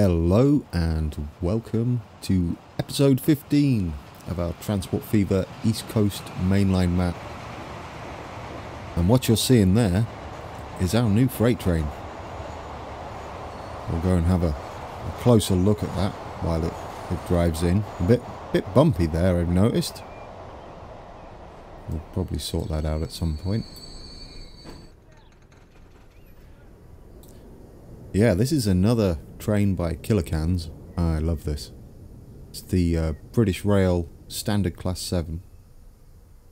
Hello and welcome to episode 15 of our Transport Fever East Coast Mainline map. And what you're seeing there is our new freight train. We'll go and have a closer look at that while it drives in. A bit bumpy there, I've noticed. We'll probably sort that out at some point. Yeah, this is another train by Kilocans. I love this. It's the British Rail Standard Class 7.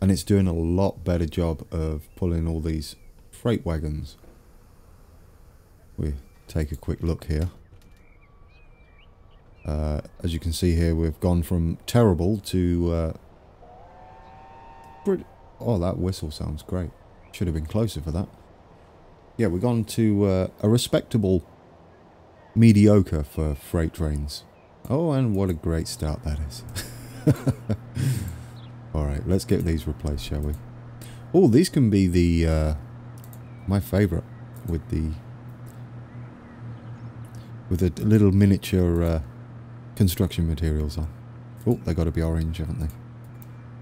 And it's doing a lot better job of pulling all these freight wagons. We take a quick look here. As you can see here, we've gone from terrible to... oh, that whistle sounds great. Should have been closer for that. Yeah, we've gone to a respectable mediocre for freight trains. Oh, and what a great start that is. Alright, let's get these replaced, shall we? Oh, these can be the... my favourite, with the little miniature construction materials on. Oh, they got to be orange, haven't they?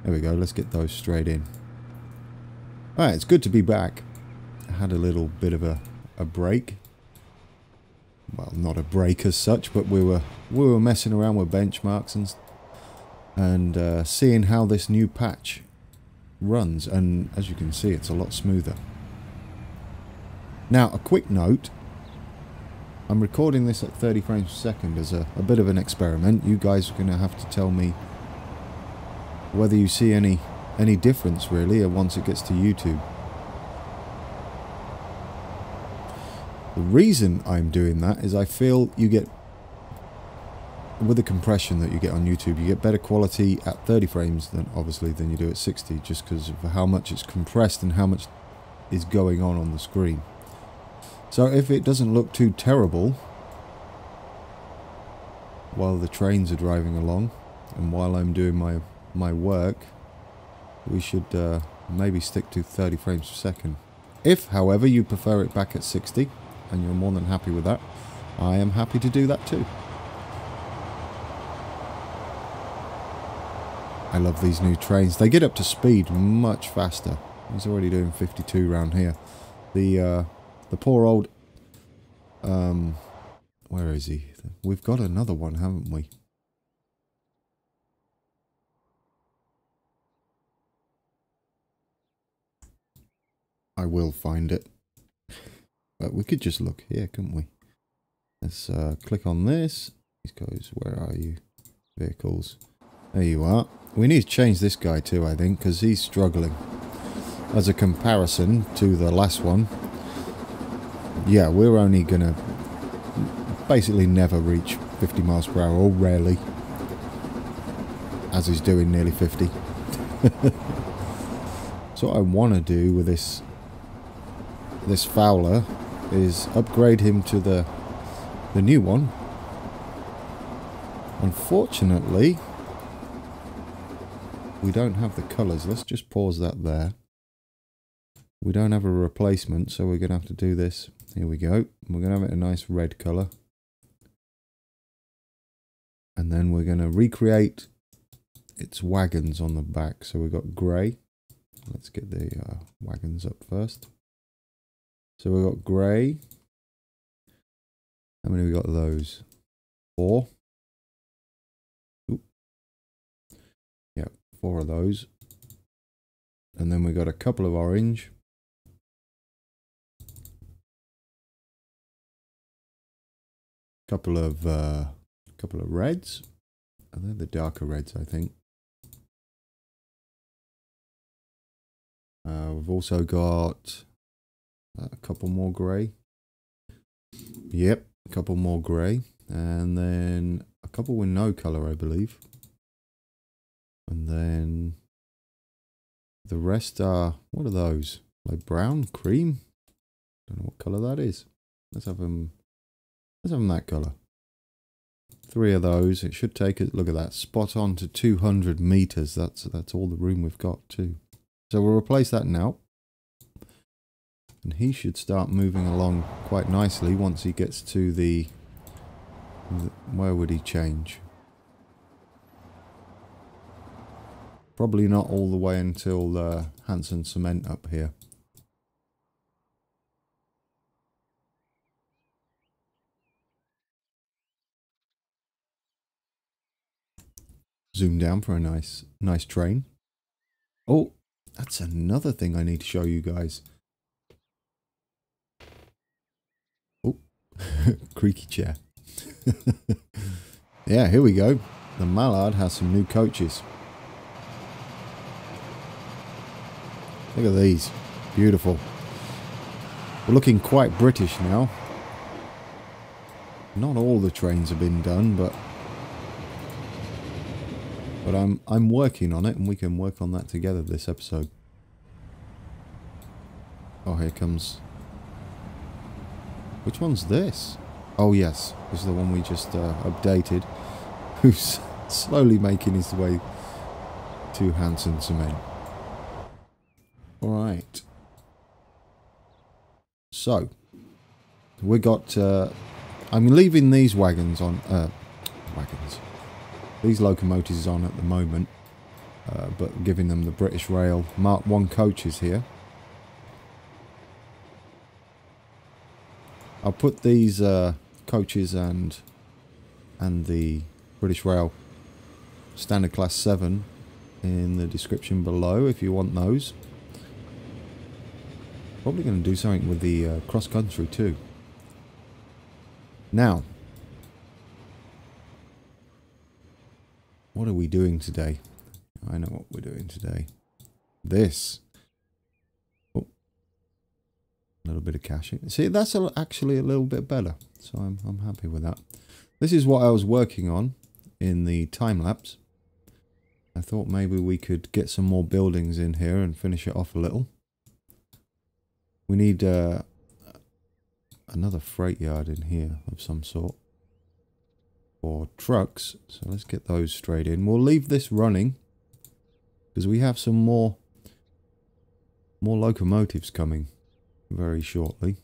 There we go, let's get those straight in. Alright, it's good to be back. I had a little bit of a break. Well, not a break as such, but we were messing around with benchmarks and seeing how this new patch runs. And as you can see, it's a lot smoother. Now, a quick note. I'm recording this at 30 frames per second as a bit of an experiment. You guys are going to have to tell me whether you see any difference, really, once it gets to YouTube. The reason I'm doing that is I feel you get, with the compression that you get on YouTube, you get better quality at 30 frames than you do at 60, just because of how much it's compressed and how much is going on the screen. So if it doesn't look too terrible while the trains are driving along and while I'm doing my work, we should maybe stick to 30 frames per second. If, however, you prefer it back at 60, and you're more than happy with that, I am happy to do that too. I love these new trains. They get up to speed much faster. He's already doing 52 round here. The poor old... where is he? We've got another one, haven't we? I will find it. But we could just look here, couldn't we? Let's click on this. He goes, where are you? Vehicles. There you are. We need to change this guy too, I think, because he's struggling. As a comparison to the last one. Yeah, we're only going to basically never reach 50 miles per hour, or rarely. As he's doing nearly 50. So what I want to do with this Fowler is upgrade him to the new one. Unfortunately, we don't have the colours. Let's just pause that there. We don't have a replacement, so we're going to have to do this. Here we go. We're going to have it a nice red colour. And then we're going to recreate its wagons on the back. So we've got grey. Let's get the wagons up first. So we've got grey. How many we got of those? 4. Oop. Yeah, 4 of those. And then we got a couple of orange. Couple of reds. And they're the darker reds, I think. We've also got a couple more grey. Yep, a couple more grey. And then a couple with no colour, I believe. And then the rest are, what are those? Like brown, cream? Don't know what colour that is. Let's have them that colour. 3 of those. It should take it, look at that, spot on to 200 meters. That's all the room we've got too. So we'll replace that now. And he should start moving along quite nicely once he gets to the Where would he change? Probably not all the way until Hanson Cement up here. Zoom down for a nice train. Oh, that's another thing I need to show you guys. Oh, creaky chair. Yeah, here we go. The Mallard has some new coaches. Look at these. Beautiful. We're looking quite British now. Not all the trains have been done, but I'm working on it, and we can work on that together this episode. Oh, here comes... Which one's this? Oh, yes. This is the one we just updated. Who's slowly making his way to Hanson Cement. Alright. So, we got... I'm leaving these wagons on... These locomotives on at the moment. But giving them the British Rail Mark 1 coaches here. I'll put these coaches and the British Rail Standard Class 7 in the description below if you want those. Probably going to do something with the cross country too. Now, what are we doing today? I know what we're doing today. This. Oh, a little bit of caching. See, that's actually a little bit better. So I'm happy with that. This is what I was working on in the time lapse. I thought maybe we could get some more buildings in here and finish it off a little. We need another freight yard in here of some sort for trucks. So let's get those straight in. We'll leave this running because we have some more locomotives coming very shortly.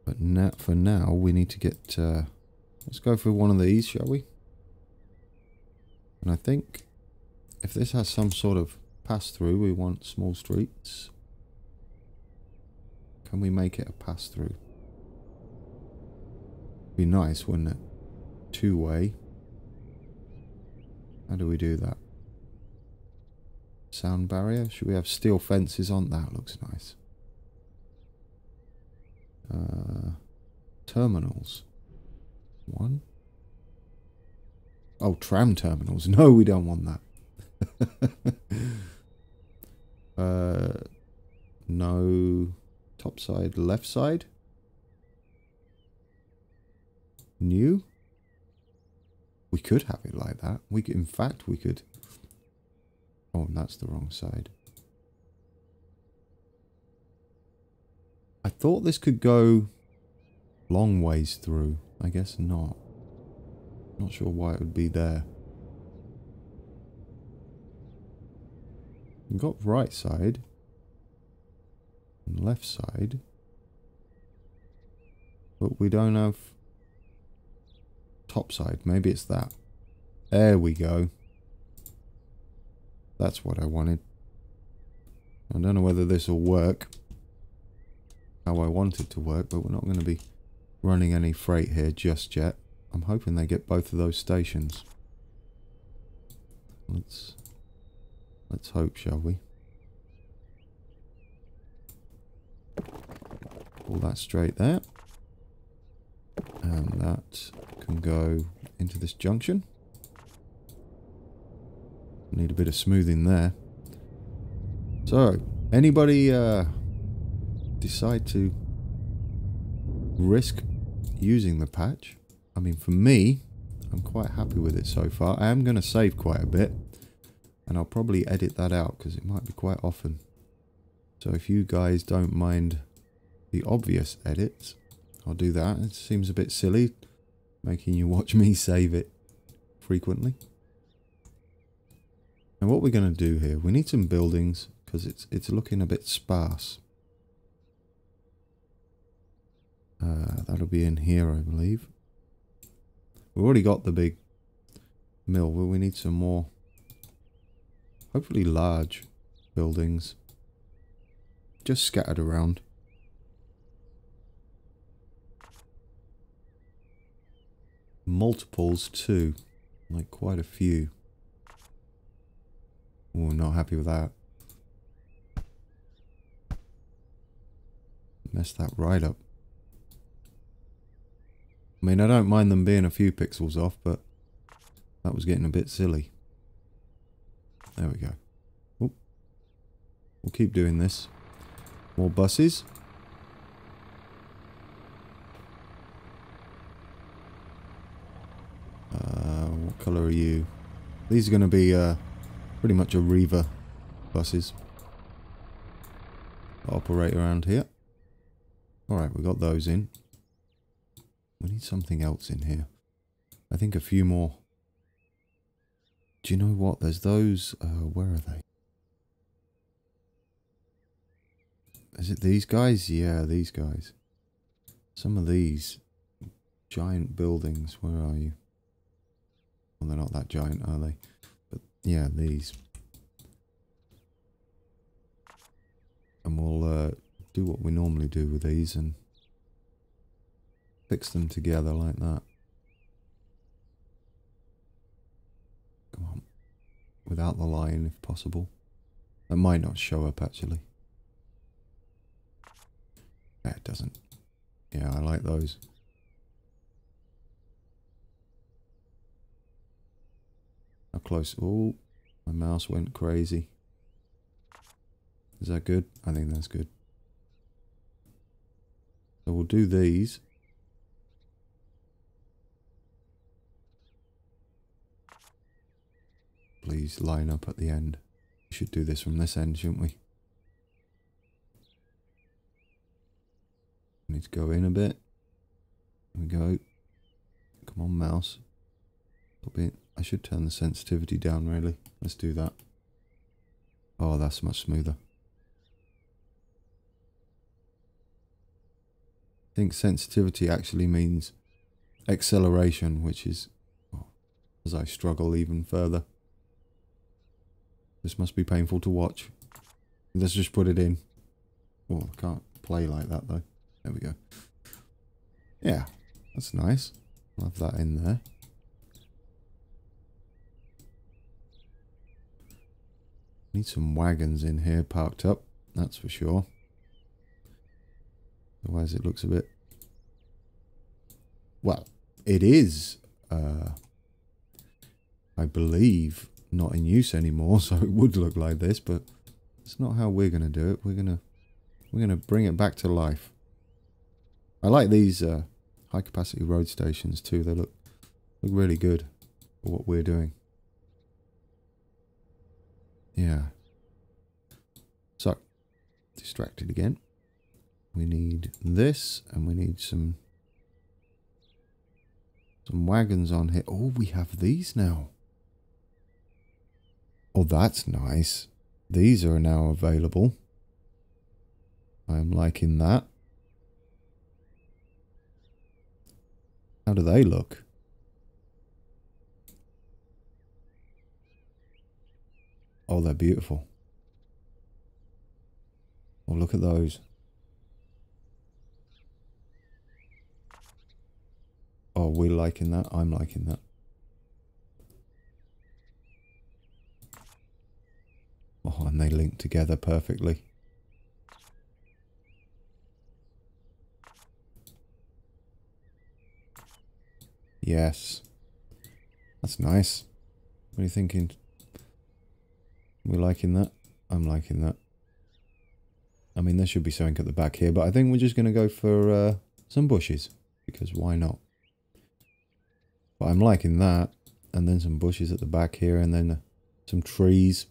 But for now, we need to get... let's go for one of these, shall we? And I think if this has some sort of pass-through, we want small streets. Can we make it a pass-through? Be nice, wouldn't it? Two-way. How do we do that? Sound barrier? Should we have steel fences on? That looks nice. Terminals. One. Oh, tram terminals. No, we don't want that. No. Top side, left side. New. We could have it like that. We could, in fact, we could. Oh, that's the wrong side. I thought this could go long ways through. I guess not. Not sure why it would be there. We've got right side. And left side. But we don't have top side. Maybe it's that. There we go. That's what I wanted. I don't know whether this will work how I want it to work, but we're not going to be running any freight here just yet. I'm hoping they get both of those stations. Let's hope, shall we? Pull that straight there. And that can go into this junction. Need a bit of smoothing there. So, anybody decide to risk using the patch? I mean, for me, I'm quite happy with it so far. I am going to save quite a bit. And I'll probably edit that out because it might be quite often. So if you guys don't mind the obvious edits, I'll do that. It seems a bit silly making you watch me save it frequently. And what we're going to do here, we need some buildings because it's looking a bit sparse. That'll be in here, I believe. We've already got the big mill, but we need some more, hopefully large buildings, just scattered around. Multiples too, like quite a few. Oh, not happy with that. Messed that right up. I mean, I don't mind them being a few pixels off, but that was getting a bit silly. There we go. Oh, we'll keep doing this. More buses. What colour are you? These are going to be pretty much a Reaver buses. Operate around here. Alright, we got those in. We need something else in here. I think a few more. Do you know what? There's those... where are they? Is it these guys? Yeah, these guys. Some of these giant buildings. Where are you? Well, they're not that giant, are they? But yeah, these. And we'll do what we normally do with these and fix them together like that. Come on. Without the line, if possible. That might not show up, actually. Yeah, it doesn't. Yeah, I like those. How close? Oh, my mouse went crazy. Is that good? I think that's good. So we'll do these. Please line up at the end. We should do this from this end, shouldn't we? Need to go in a bit. There we go. Come on, mouse. A bit. I should turn the sensitivity down, really. Let's do that. Oh, that's much smoother. I think sensitivity actually means acceleration, which is, oh, as I struggle even further. This must be painful to watch. Let's just put it in. Oh, I can't play like that though. There we go. Yeah, that's nice. I'll have that in there. Need some wagons in here parked up, that's for sure. Otherwise it looks a bit... Well, it is, I believe, not in use anymore, so it would look like this, but it's not how we're going to do it. We're going to bring it back to life. I like these high capacity road stations too. They look really good for what we're doing. Yeah. So, distracted again. We need this, and we need some wagons on here. Oh, we have these now. Oh, that's nice. These are now available. I'm liking that. How do they look? Oh, they're beautiful. Oh, look at those. Oh, we're liking that. I'm liking that. Oh, and they link together perfectly. Yes. That's nice. What are you thinking? We're liking that? I'm liking that. I mean, there should be something at the back here, but I think we're just going to go for some bushes. Because why not? But I'm liking that. And then some bushes at the back here, and then some trees.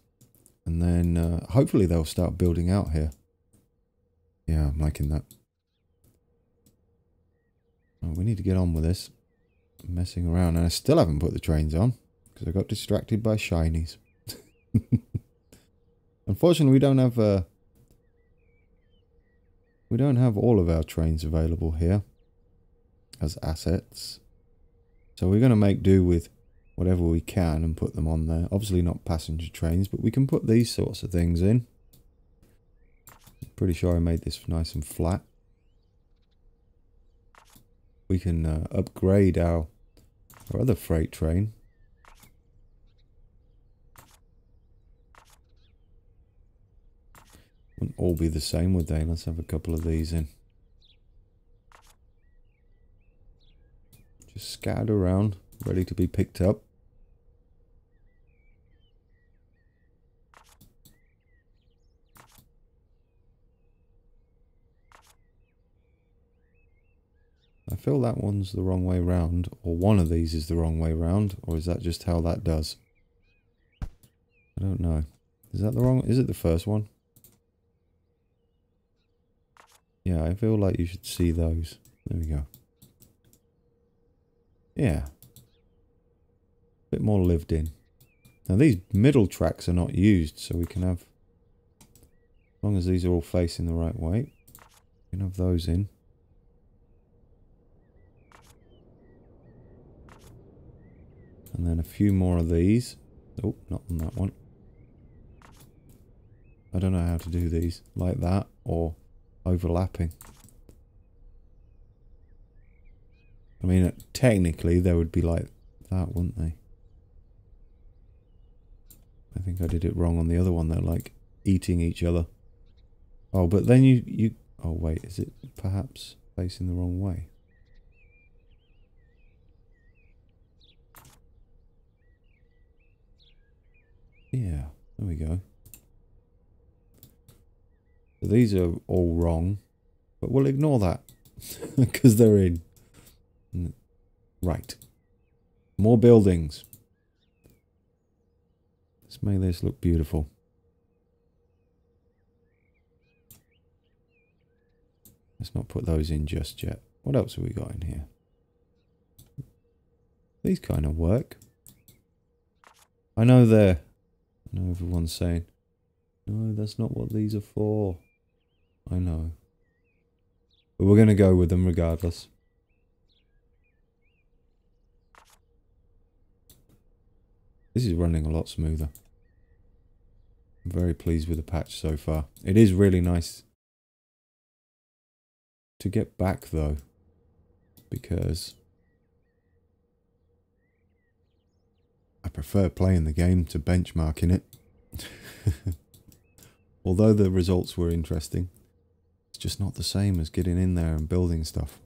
And then hopefully they'll start building out here. Yeah, I'm liking that. Oh, we need to get on with this. I'm messing around, and I still haven't put the trains on because I got distracted by shinies. Unfortunately, we don't have all of our trains available here as assets. So we're going to make do with whatever we can and put them on there. Obviously not passenger trains, but we can put these sorts of things in. I'm pretty sure I made this nice and flat. We can upgrade our other freight train. Wouldn't all be the same, would they? Let's have a couple of these in. Just scattered around, ready to be picked up. I feel that one's the wrong way round, or one of these is the wrong way round, or is that just how that does? I don't know. Is that the wrong? Is it the first one? Yeah, I feel like you should see those. There we go. Yeah. A bit more lived in. Now these middle tracks are not used, so we can have, as long as these are all facing the right way, we can have those in. And then a few more of these. Oh, not on that one. I don't know how to do these. Like that, or overlapping. I mean, technically, they would be like that, wouldn't they? I think I did it wrong on the other one. They're like eating each other. Oh, but then you... Oh, wait. Is it perhaps facing the wrong way? Yeah, there we go. So these are all wrong, but we'll ignore that because they're in. Right. More buildings. Let's make this look beautiful. Let's not put those in just yet. What else have we got in here? These kind of work. I know everyone's saying, no, that's not what these are for. I know. But we're going to go with them regardless. This is running a lot smoother. I'm very pleased with the patch so far. It is really nice to get back though, because I prefer playing the game to benchmarking it. Although the results were interesting, it's just not the same as getting in there and building stuff.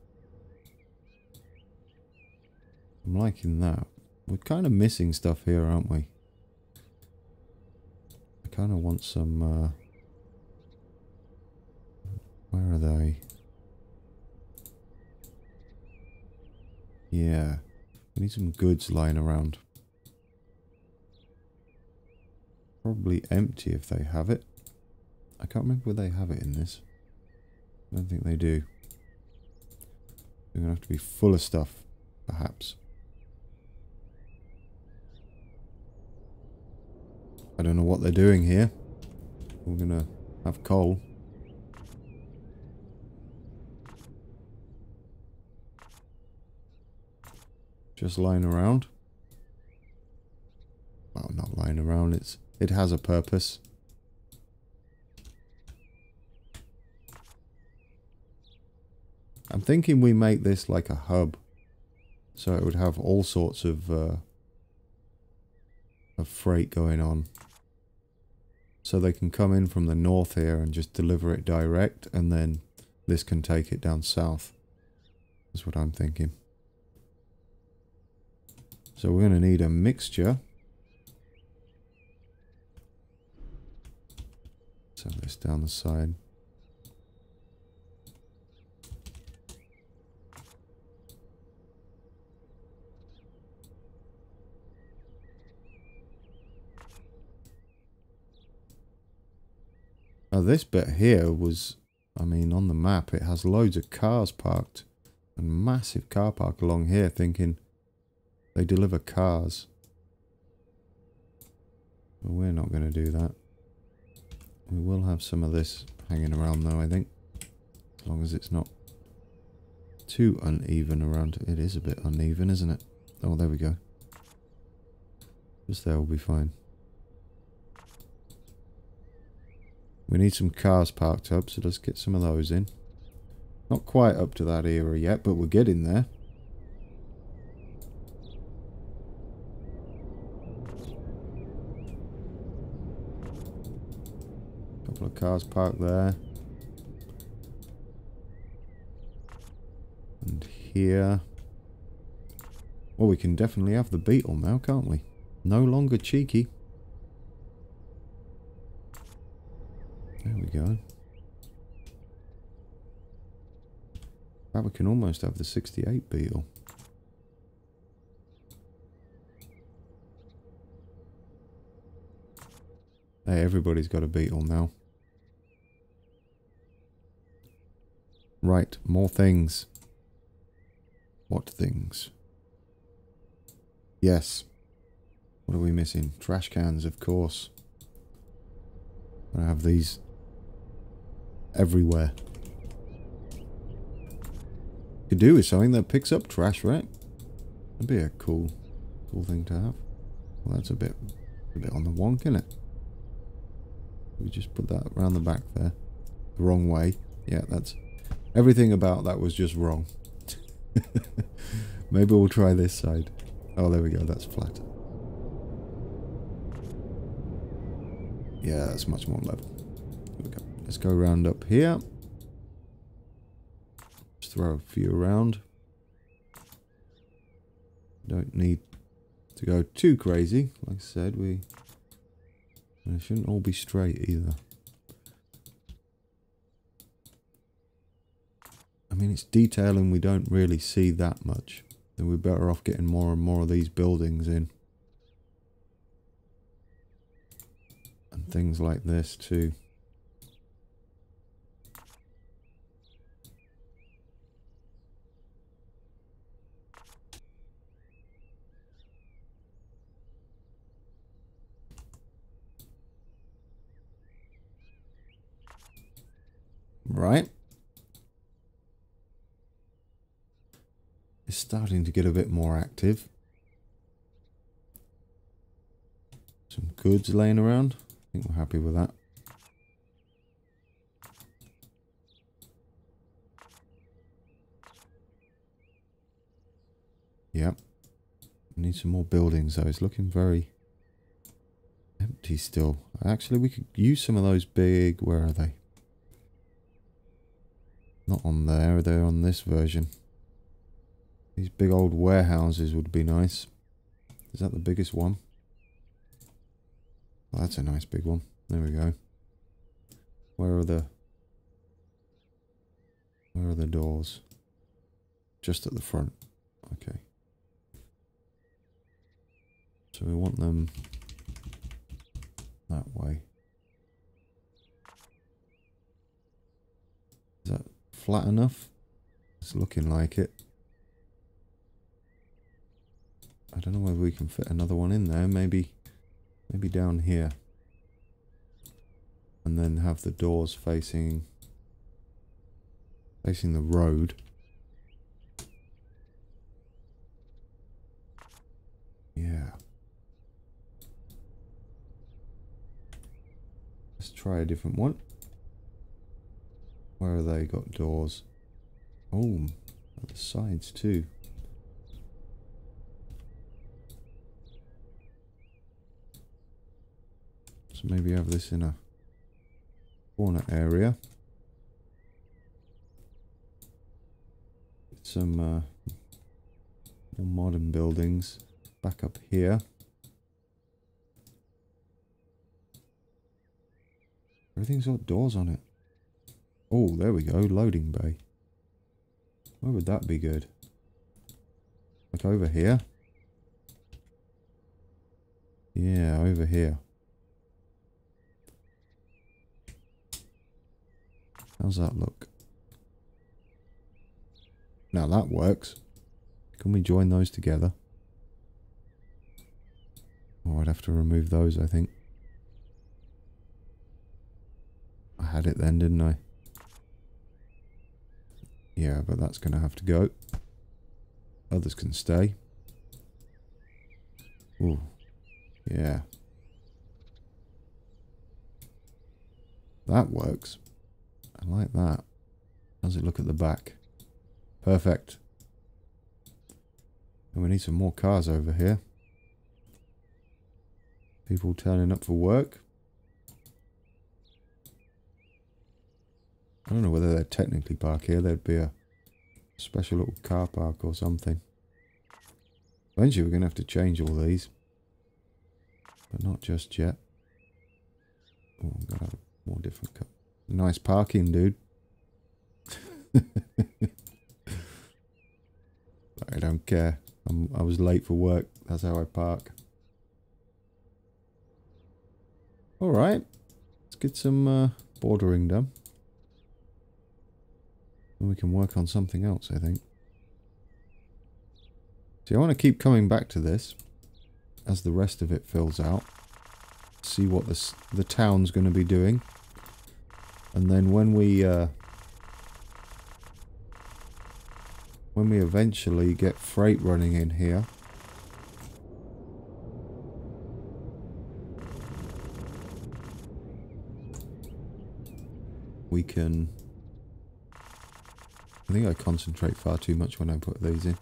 I'm liking that. We're kind of missing stuff here, aren't we? I kind of want some... where are they? Yeah. We need some goods lying around. Probably empty if they have it. I can't remember where they have it in this. I don't think they do. They're going to have to be full of stuff, perhaps. I don't know what they're doing here. We're going to have coal. Just lying around. Well, not lying around. It has a purpose. I'm thinking we make this like a hub, so it would have all sorts of freight going on. So they can come in from the north here and just deliver it direct, and then this can take it down south. That's what I'm thinking. So we're going to need a mixture. Let's have this down the side. Now this bit here was, I mean, on the map it has loads of cars parked. And massive car park along here, thinking they deliver cars. But we're not going to do that. We will have some of this hanging around though, I think. As long as it's not too uneven around. It is a bit uneven, isn't it? Oh, there we go. Just there will be fine. We need some cars parked up, so let's get some of those in. Not quite up to that era yet, but we're getting there. Couple of cars parked there. And here. Well, we can definitely have the Beetle now, can't we? No longer cheeky. There we go. Now we can almost have the 68 Beetle. Hey, everybody's got a Beetle now. Right, more things. What things? Yes. What are we missing? Trash cans, of course. I have these everywhere. Could do with something that picks up trash, right? That'd be a cool thing to have. Well, that's a bit on the wonk, isn't it? We just put that around the back there. The wrong way. Yeah, that's... Everything about that was just wrong. Maybe we'll try this side. Oh, there we go. That's flat. Yeah, that's much more level. Here we go. Let's go round up here. Just throw a few around. Don't need to go too crazy. Like I said, we shouldn't all be straight either. I mean, it's detailing we don't really see that much. Then we're better off getting more and more of these buildings in. And things like this too. Right. It's starting to get a bit more active. Some goods laying around. I think we're happy with that. Yep. We need some more buildings though. It's looking very empty still. Actually, we could use some of those big... Where are they? Not on there. They're on this version. These big old warehouses would be nice. Is that the biggest one? Well, that's a nice big one. There we go. Where are the doors? Just at the front. Okay. So we want them that way. Is that flat enough? It's looking like it. I don't know whether we can fit another one in there. Maybe down here. And then have the doors facing the road. Yeah. Let's try a different one. Where have they got doors? Oh, at the sides too. So maybe have this in a corner area. Some more modern buildings back up here. Everything's got doors on it. Oh, there we go, loading bay. Where would that be good? Like over here? Yeah, over here. How's that look? Now that works. Can we join those together? Oh, I'd have to remove those, I think. I had it then, didn't I? Yeah, but that's going to have to go. Others can stay. Ooh, yeah. That works. I like that. How does it look at the back? Perfect. And we need some more cars over here. People turning up for work. I don't know whether they'd technically park here. There'd be a special little car park or something. Eventually we're going to have to change all these. But not just yet. Oh, I'm going to have a more different car. Nice parking, dude. I don't care. I was late for work. That's how I park. Alright. Let's get some bordering done. And we can work on something else, I think. See, I want to keep coming back to this as the rest of it fills out. See what the town's going to be doing. And then when we eventually get freight running in here, we can... I think I concentrate far too much when I put these in.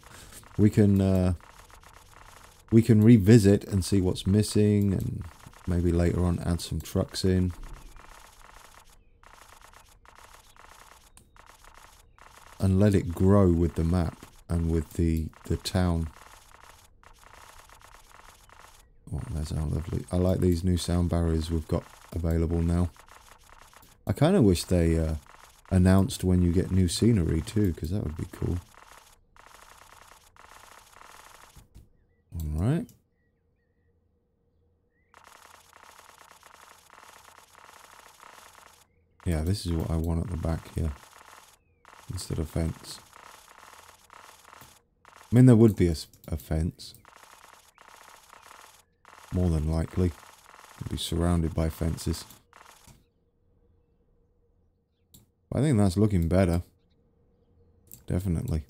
We can revisit and see what's missing, and maybe later on add some trucks in. And let it grow with the map and with the town. Oh, that's how lovely. I like these new sound barriers we've got available now. I kind of wish they announced when you get new scenery too, because that would be cool. Alright. Yeah, this is what I want at the back here. Instead of fence. I mean, there would be a fence. More than likely. It'd be surrounded by fences. I think that's looking better. Definitely.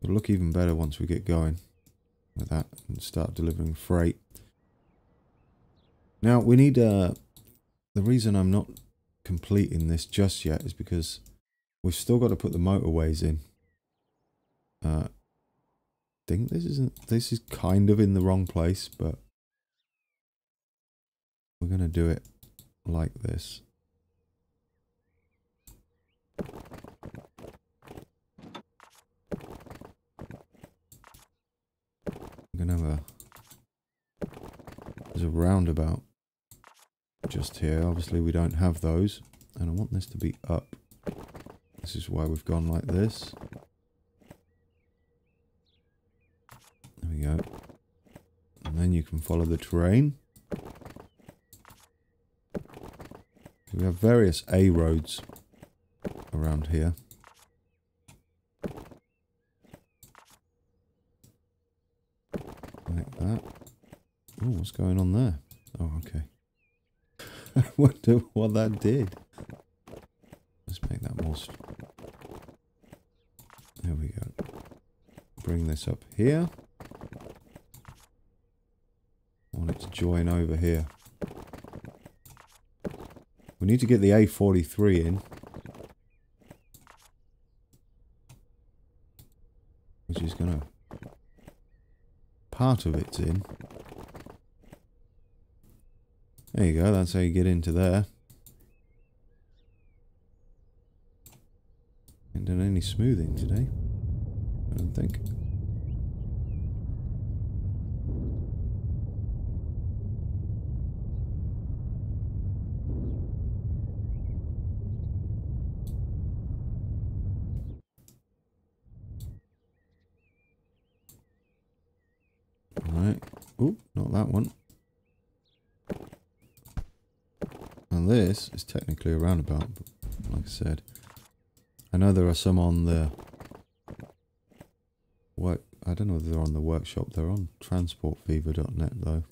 It'll look even better once we get going with that and start delivering freight. Now, we need... the reason I'm not completing this just yet is because we've still got to put the motorways in. I think this is kind of in the wrong place, but we're going to do it like this. I'm going to have there's a roundabout just here. Obviously we don't have those, and I want this to be up. This is why we've gone like this. There we go. And then you can follow the terrain. We have various A roads around here. Like that. Oh, what's going on there? Oh, okay. I wonder what that did. Let's make that more... There we go. Bring this up here. I want it to join over here. We need to get the A43 in. Which is going to... Part of it's in. There you go, that's how you get into there. Ain't done any smoothing today, I don't think. Alright. Oop, not that one. And this is technically a roundabout, but like I said, I know there are some on the work. I don't know if they're on the workshop. They're on transportfever.net though.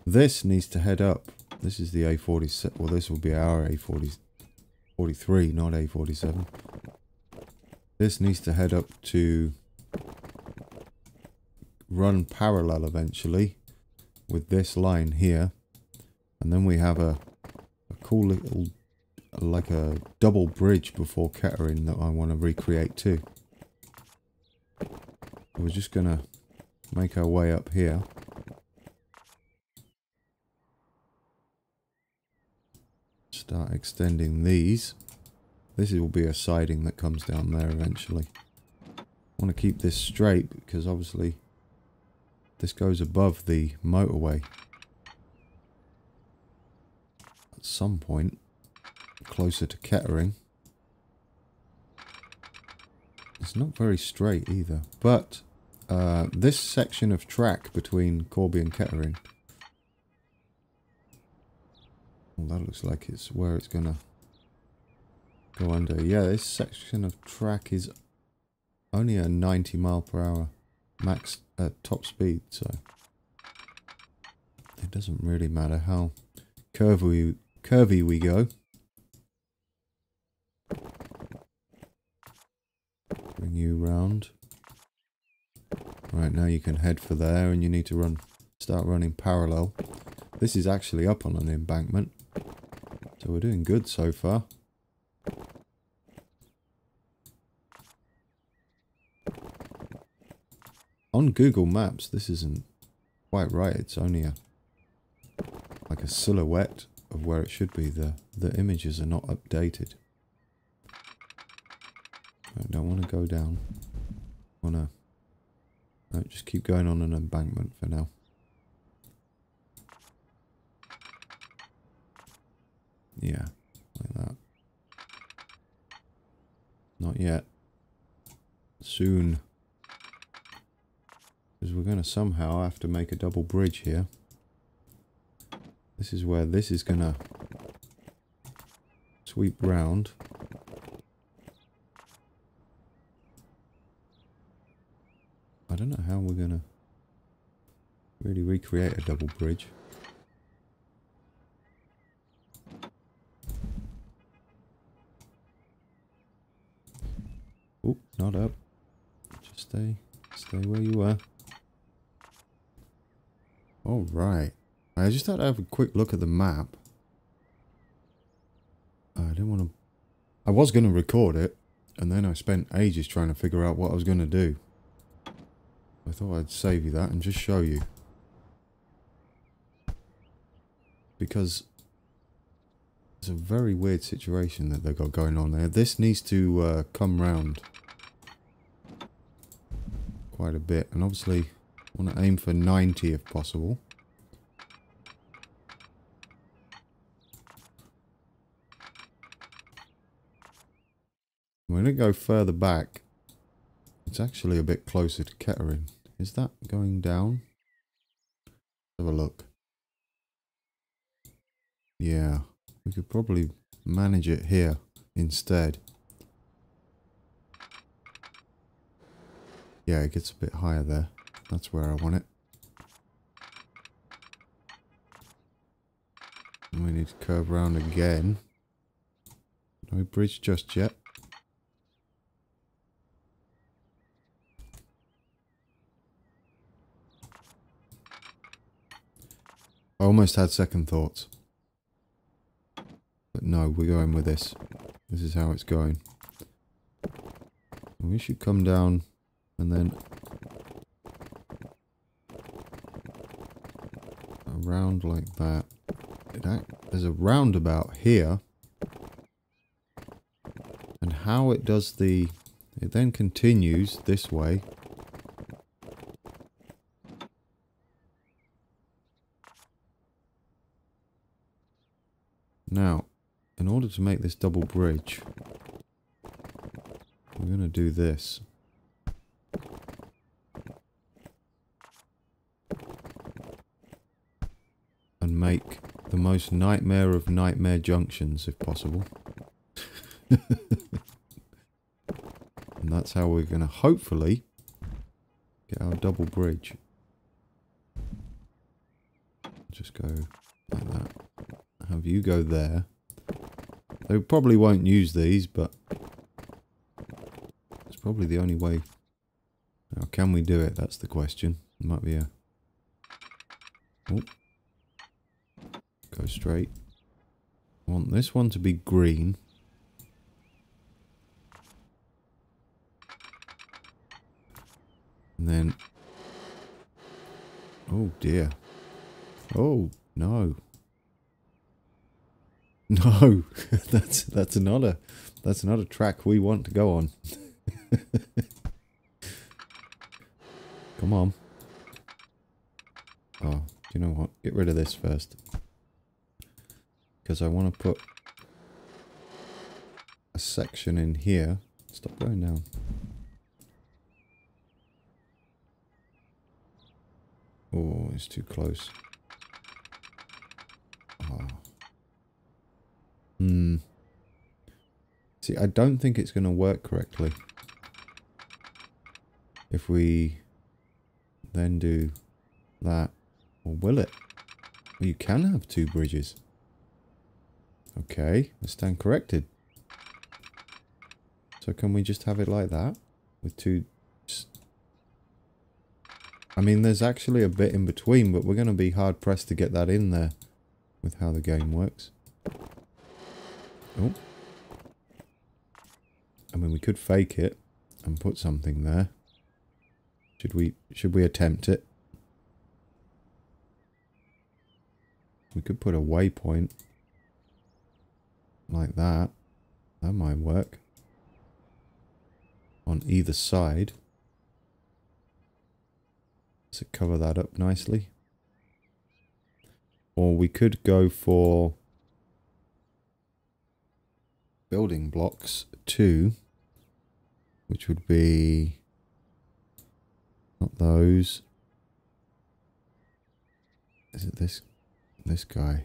This needs to head up. This is the A47. Well, this will be our A43, not A47. This needs to head up to run parallel eventually with this line here, and then we have a cool little, like a double bridge before Kettering that I want to recreate too. We're just gonna make our way up here. Start extending these. This will be a siding that comes down there eventually. I want to keep this straight because obviously this goes above the motorway at some point, closer to Kettering. It's not very straight either, but this section of track between Corby and Kettering, well, that looks like it's where it's gonna go under. Yeah, this section of track is only a 90 mph max top speed, so it doesn't really matter how curvy we go. Bring you round. Right, now you can head for there, and you need to start running parallel. This is actually up on an embankment, so we're doing good so far. On Google Maps, this isn't quite right. It's only like a silhouette of where it should be. The images are not updated. I don't want to go down. No, just keep going on an embankment for now. Yeah, like that. Not yet. Soon. Because we're going to somehow have to make a double bridge here. This is where this is going to sweep round. I don't know how we're going to really recreate a double bridge. Oh, not up. Just stay where you are. All right. I just had to have a quick look at the map. I didn't want to... I was going to record it, and then I spent ages trying to figure out what I was going to do. I thought I'd save you that and just show you. Because it's a very weird situation that they've got going on there. This needs to come round quite a bit, and obviously I want to aim for 90 if possible. I'm going to go further back. It's actually a bit closer to Kettering. Is that going down? Have a look. Yeah, we could probably manage it here instead. Yeah, it gets a bit higher there. That's where I want it. And we need to curve around again. No bridge just yet. I almost had second thoughts. But no, we're going with this. This is how it's going. We should come down and then around like that. There's a roundabout here. And how it does it then continues this way. Now, in order to make this double bridge, we're going to do this. And make the most nightmare of nightmare junctions, if possible. And that's how we're going to hopefully get our double bridge. Just go like that. Have you go there. They probably won't use these, but it's probably the only way. Now, can we do it? That's the question. Might be a... Oh. Go straight. I want this one to be green. And then... Oh dear. Oh, no. No, that's not a track we want to go on. Come on. Oh, do you know what? Get rid of this first. Because I want to put a section in here. Stop going down. Oh, it's too close. Oh. See, I don't think it's going to work correctly. If we then do that, or will it? Well, you can have two bridges. Okay, I stand corrected. So can we just have it like that? With two... I mean, there's actually a bit in between, but we're going to be hard pressed to get that in there with how the game works. Oh. I mean, we could fake it and put something there. Should we attempt it? We could put a waypoint like that. That might work. On either side. Does it cover that up nicely? Or we could go for building blocks 2, which would be not those. Is it this guy?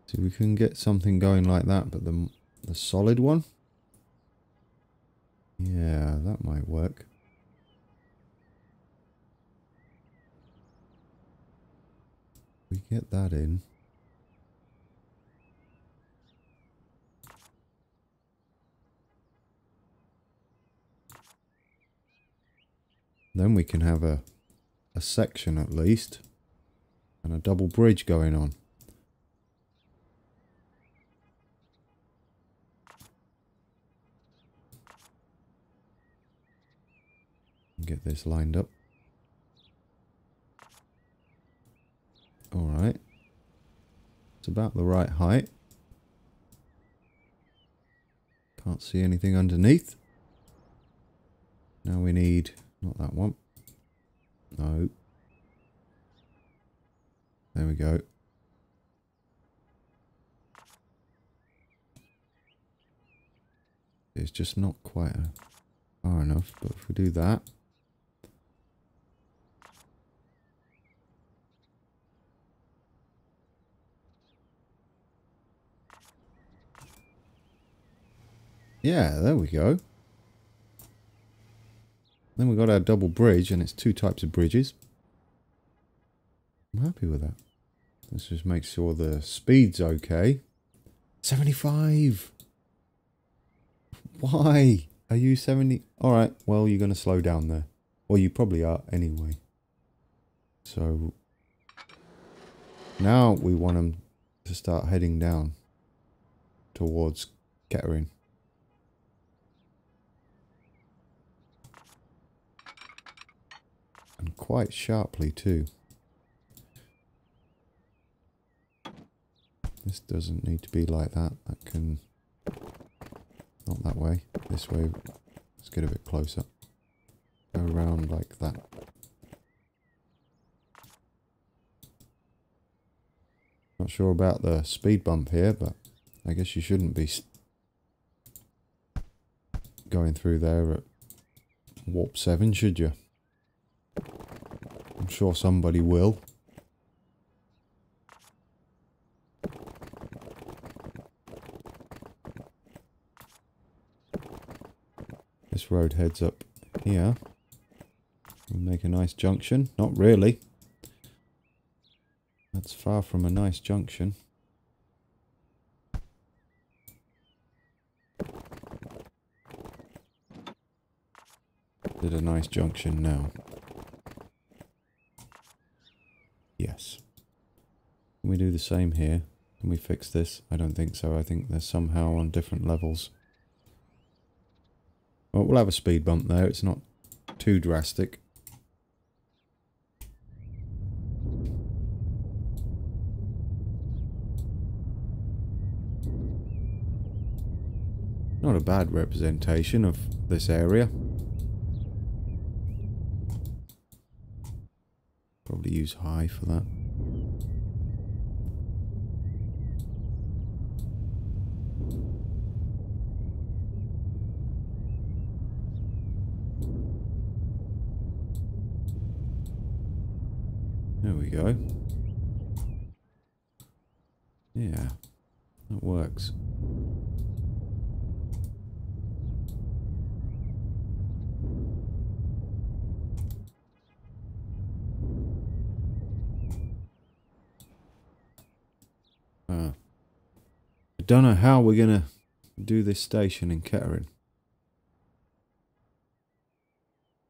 See, we can get something going like that, but the solid one? Yeah, that might work. We get that in. Then we can have a section at least. And a double bridge going on. Get this lined up. Alright. It's about the right height. Can't see anything underneath. Now we need... not that one. No. There we go. It's just not quite far enough, but if we do that... Yeah, there we go. Then we've got our double bridge, and it's 2 types of bridges. I'm happy with that. Let's just make sure the speed's okay. 75! Why? Are you 70? Alright, well, you're going to slow down there. Well, you probably are anyway. So, now we want them to start heading down towards Kettering. And quite sharply too. This doesn't need to be like that. That can... not that way. This way. Let's get a bit closer. Go around like that. Not sure about the speed bump here, but I guess you shouldn't be going through there at warp 7, should you? I'm sure somebody will. This road heads up here. We make a nice junction. Not really. That's far from a nice junction. Did a nice junction now. Yes. Can we do the same here? Can we fix this? I don't think so. I think they're somehow on different levels. Well, we'll have a speed bump there. It's not too drastic. Not a bad representation of this area. Probably use high for that. There we go. Yeah, that works. I don't know how we're going to do this station in Kettering.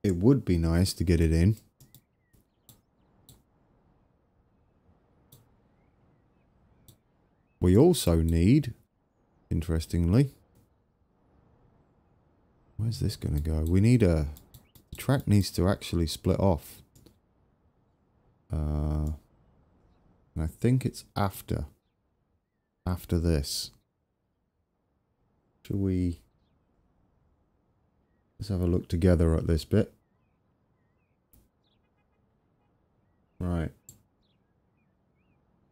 It would be nice to get it in. We also need, interestingly, where's this going to go? We need the track needs to actually split off. And I think it's after this. Shall we... Let's have a look together at this bit. Right.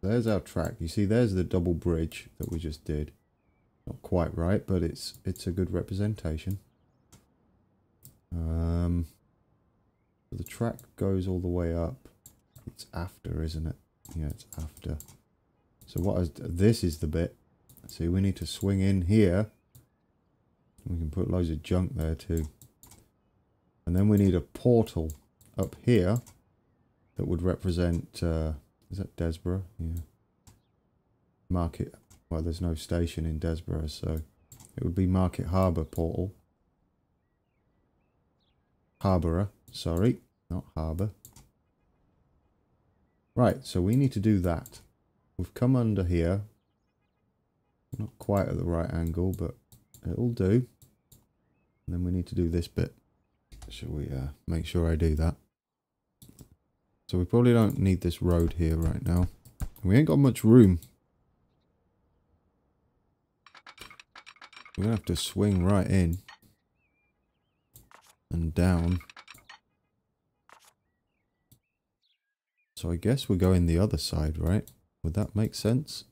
There's our track. You see, there's the double bridge that we just did. Not quite right, but it's a good representation. So the track goes all the way up. It's after, isn't it? Yeah, it's after. So this is the bit. See, we need to swing in here. We can put loads of junk there too. And then we need a portal up here that would represent... is that Desborough? Yeah. Market... Well, there's no station in Desborough, so... It would be Market Harbour Portal. Harborough, sorry. Not Harbour. Right, so we need to do that. We've come under here. Not quite at the right angle, but it'll do. And then we need to do this bit. Shall we make sure I do that? So we probably don't need this road here right now. We ain't got much room. We're going to have to swing right in. And down. So I guess we're going the other side, right? Would that make sense?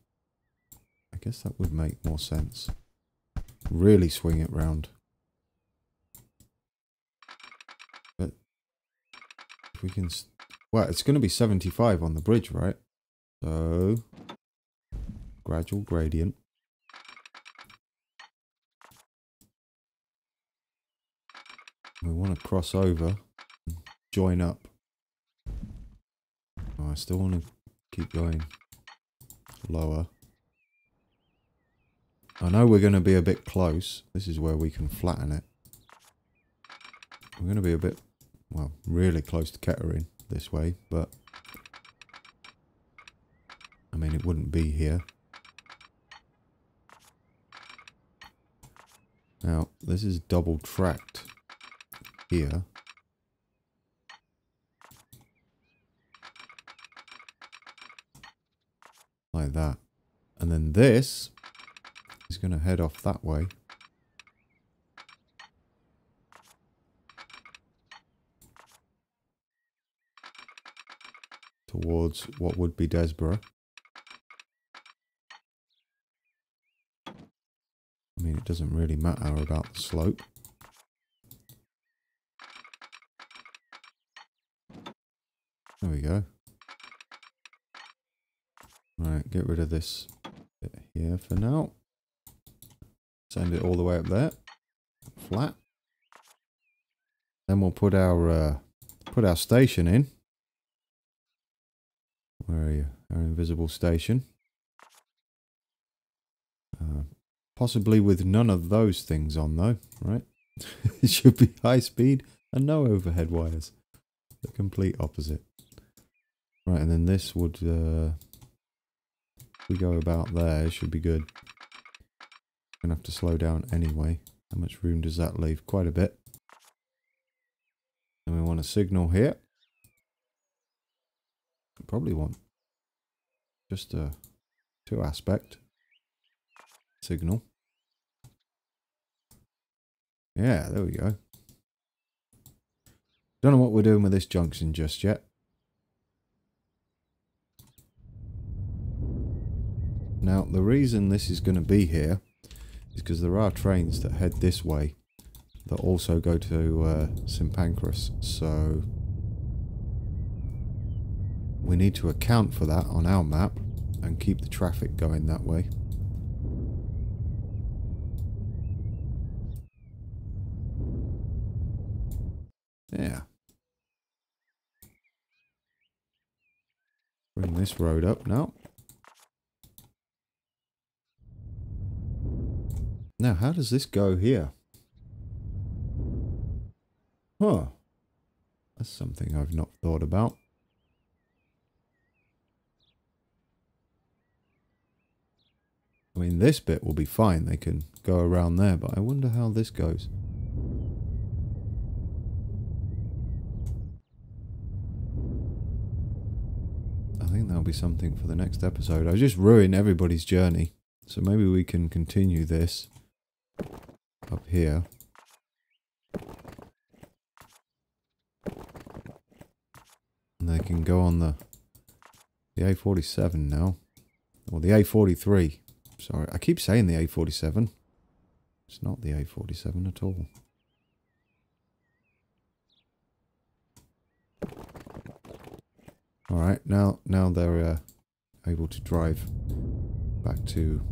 I guess that would make more sense. Really swing it round. But if we can... Well, it's going to be 75 on the bridge, right? So... Gradual gradient. We want to cross over and join up. Oh, I still want to keep going lower. I know we're going to be a bit close. This is where we can flatten it. We're going to be a bit, well, really close to Kettering this way, but I mean, it wouldn't be here. Now, this is double tracked here. Like that. And then this is going to head off that way. Towards what would be Desborough. I mean, it doesn't really matter about the slope. There we go. Right, get rid of this bit here for now. Send it all the way up there. Flat. Then we'll put our station in. Where are you? Our invisible station. Possibly with none of those things on though, right? It should be high speed and no overhead wires. The complete opposite. Right, and then this would, if we go about there, it should be good. Gonna have to slow down anyway. How much room does that leave? Quite a bit. And we want a signal here. Probably want just a 2-aspect signal. Yeah, there we go. Don't know what we're doing with this junction just yet. Now, the reason this is going to be here is because there are trains that head this way that also go to St Pancras. So we need to account for that on our map and keep the traffic going that way. Yeah. Bring this road up now. Now, how does this go here? Huh. That's something I've not thought about. I mean, this bit will be fine. They can go around there, but I wonder how this goes. I think that'll be something for the next episode. I just ruined everybody's journey. So maybe we can continue this up here. And they can go on the A47 now. Or the A43. Sorry, I keep saying the A47. It's not the A47 at all. Alright, now they're able to drive back to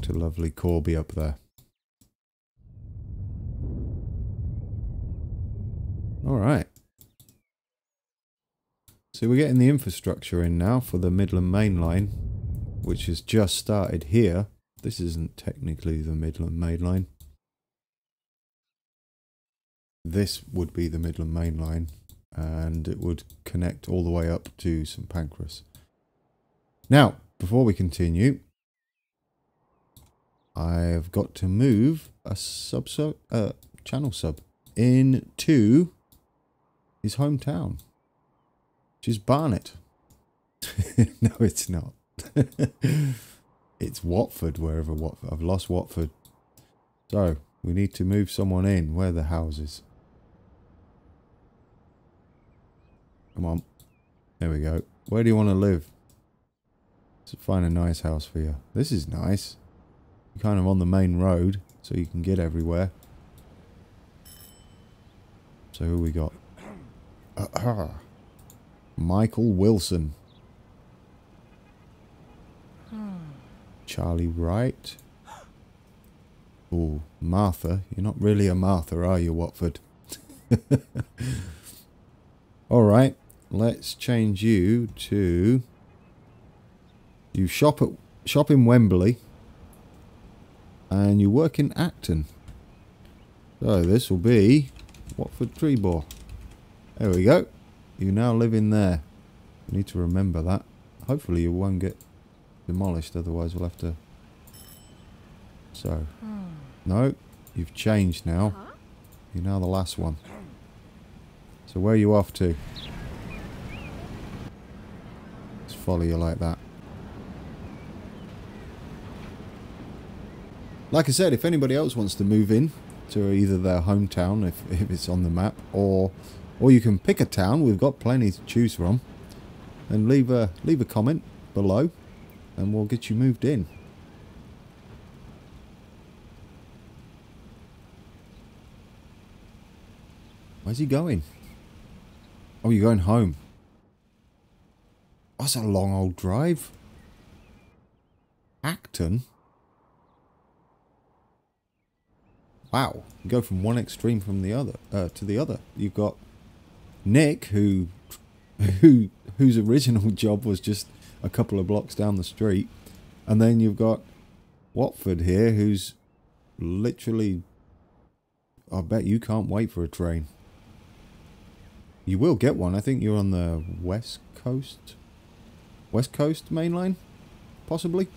lovely Corby up there. Alright. So we're getting the infrastructure in now for the Midland Mainline, which has just started here. This isn't technically the Midland Mainline. This would be the Midland Mainline, and it would connect all the way up to St Pancras. Now, before we continue, I've got to move a channel sub into his hometown, which is Barnet. No, it's not. It's Watford, wherever Watford. I've lost Watford. So, we need to move someone in. Where are the houses? Come on. There we go. Where do you want to live? Let's find a nice house for you. This is nice. You're kind of on the main road, so you can get everywhere. So who we got? Michael Wilson. Charlie Wright. Oh, Martha. You're not really a Martha, are you, Watford? Alright, let's change you to... You shop in Wembley. And you work in Acton. So this will be Watford Trebor. There we go. You now live in there. You need to remember that. Hopefully you won't get demolished, otherwise we'll have to... So, no, you've changed now. You're now the last one. So where are you off to? Just follow you like that. Like I said, if anybody else wants to move in to either their hometown, if it's on the map, or you can pick a town, we've got plenty to choose from, and leave a comment below, and we'll get you moved in. Where's he going? Oh, you're going home. That's a long old drive. Acton? Wow. You go from one extreme from the other to the other. You've got Nick, whose original job was just a couple of blocks down the street, and then you've got Watford here, who's literally... I bet you can't wait for a train. You will get one. I think you're on the West Coast Mainline, possibly.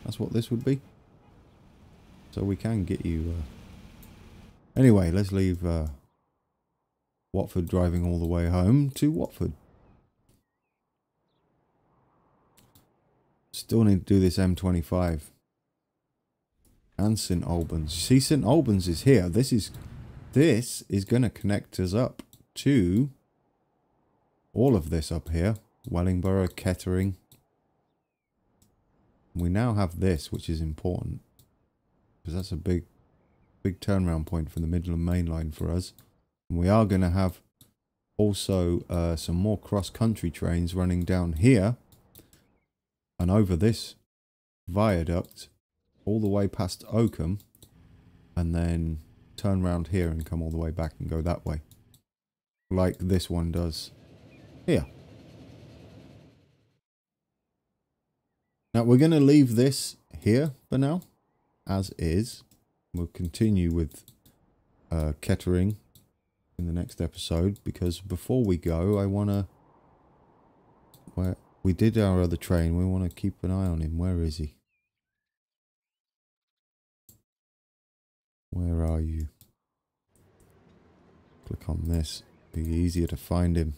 That's what this would be. So we can get you... Anyway, let's leave Watford driving all the way home to Watford. Still need to do this M25. And St Albans. You see, St Albans is here. This is going to connect us up to all of this up here. Wellingborough, Kettering. We now have this, which is important. Because that's a big turnaround point for the Midland Mainline for us. And we are going to have also some more cross-country trains running down here and over this viaduct all the way past Oakham and then turn around here and come all the way back and go that way. Like this one does here. Now we're going to leave this here for now, as is. We'll continue with Kettering in the next episode, because before we go, I want to... Where we did our other train, we want to keep an eye on him. Where is he? Where are you? Click on this. Be easier to find him.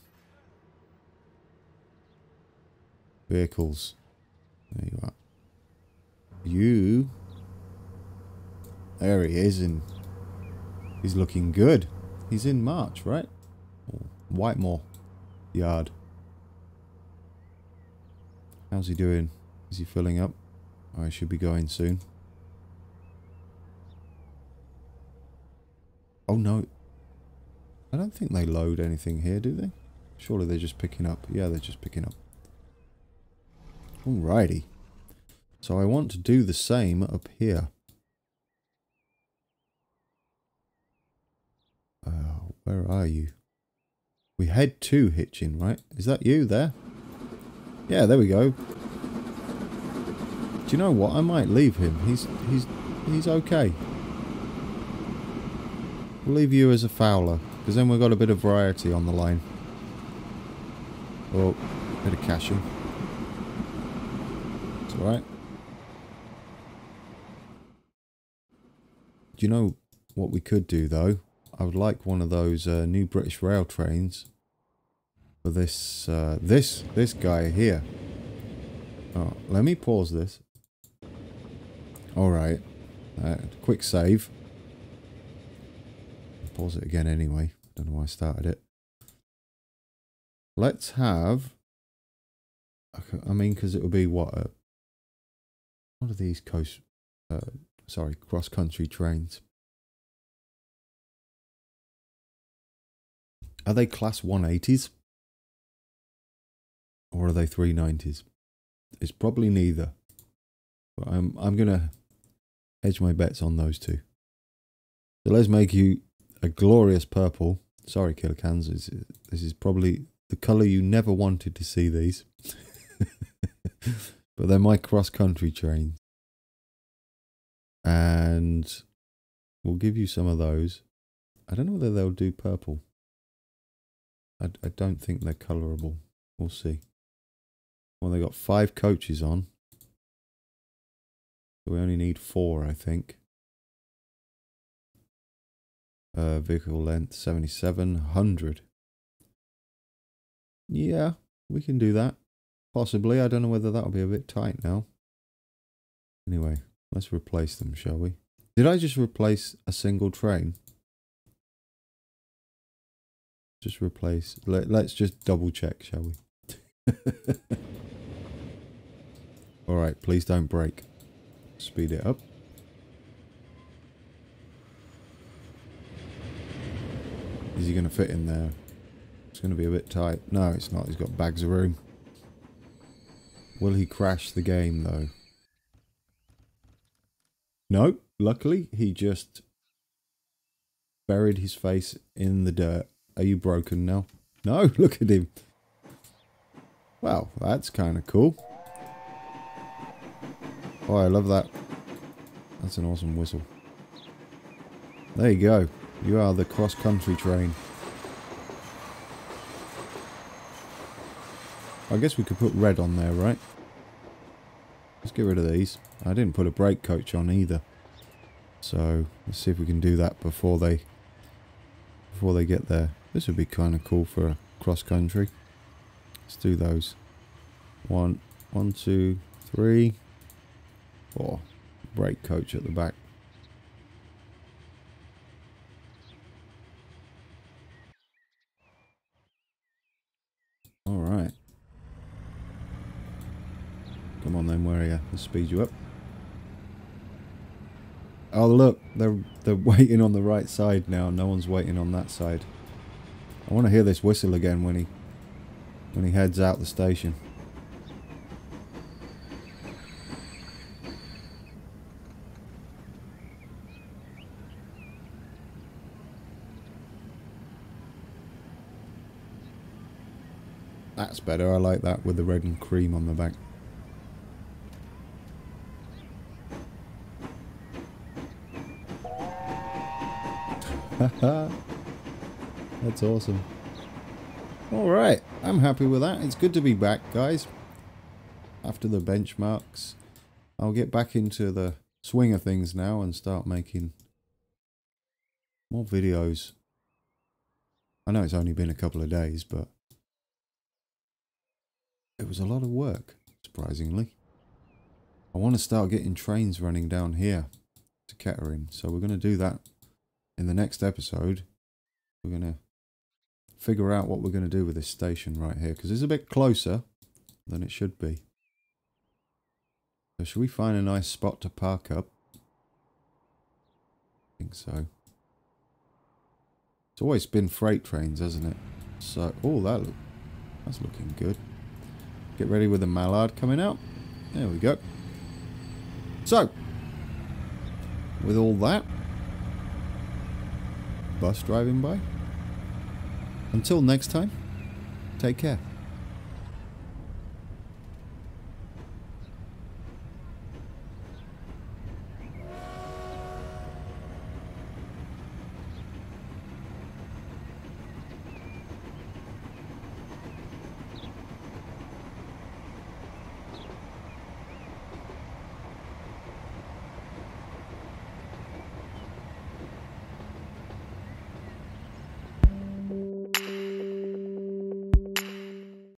Vehicles. There you are. You. There he is, and he's looking good. He's in March, right? Or Whitemore Yard. How's he doing? Is he filling up? Oh, he should be going soon. Oh no. I don't think they load anything here, do they? Surely they're just picking up. Yeah, they're just picking up. Alrighty. So I want to do the same up here. Where are you? We head to Hitchin, right? Is that you there? Yeah, there we go. Do you know what? I might leave him. He's okay. We'll leave you as a fowler, because then we've got a bit of variety on the line. Oh, a bit of caching. It's alright. Do you know what we could do though? I would like one of those new British rail trains for this this guy here. Oh, let me pause this. Alright. Quick save. Pause it again anyway. Don't know why I started it. Let's have... I mean, because it will be what? What are these cross-country trains? Are they class 180s? Or are they 390s? It's probably neither. But I'm going to hedge my bets on those two. So let's make you a glorious purple. Sorry, Kilcans. This is probably the colour you never wanted to see these. But they're my cross-country trains. And we'll give you some of those. I don't know whether they'll do purple. I don't think they're colourable. We'll see. Well, they got 5 coaches on. So we only need 4, I think. Vehicle length 7,700. Yeah, we can do that. Possibly. I don't know whether that'll be a bit tight now. Anyway, let's replace them, shall we? Did I just replace a single train? Just replace. Let's just double check, shall we? Alright, please don't break. Speed it up. Is he going to fit in there? It's going to be a bit tight. No, it's not. He's got bags of room. Will he crash the game, though? No. Luckily, he just buried his face in the dirt. Are you broken now? No, look at him. Wow, that's kind of cool. Oh, I love that. That's an awesome whistle. There you go. You are the cross-country train. I guess we could put red on there, right? Let's get rid of these. I didn't put a brake coach on either. So let's see if we can do that before they get there. This would be kind of cool for a cross country. Let's do those. 1, 2, 3, 4. Brake coach at the back. Alright. Come on then, where are you? Let's speed you up. Oh look, they're waiting on the right side now. No one's waiting on that side. I want to hear this whistle again when he heads out the station. That's better. I like that with the red and cream on the back. That's awesome. Alright, I'm happy with that. It's good to be back, guys. After the benchmarks, I'll get back into the swing of things now and start making more videos. I know it's only been a couple of days, but it was a lot of work, surprisingly. I want to start getting trains running down here to Kettering, so we're going to do that in the next episode. We're going to figure out what we're going to do with this station right here, because it's a bit closer than it should be. So should we find a nice spot to park up? I think so. It's always been freight trains, hasn't it? So, oh, that's looking good. Get ready with the mallard coming out. There we go. So, with all that, bus driving by. Until next time, take care.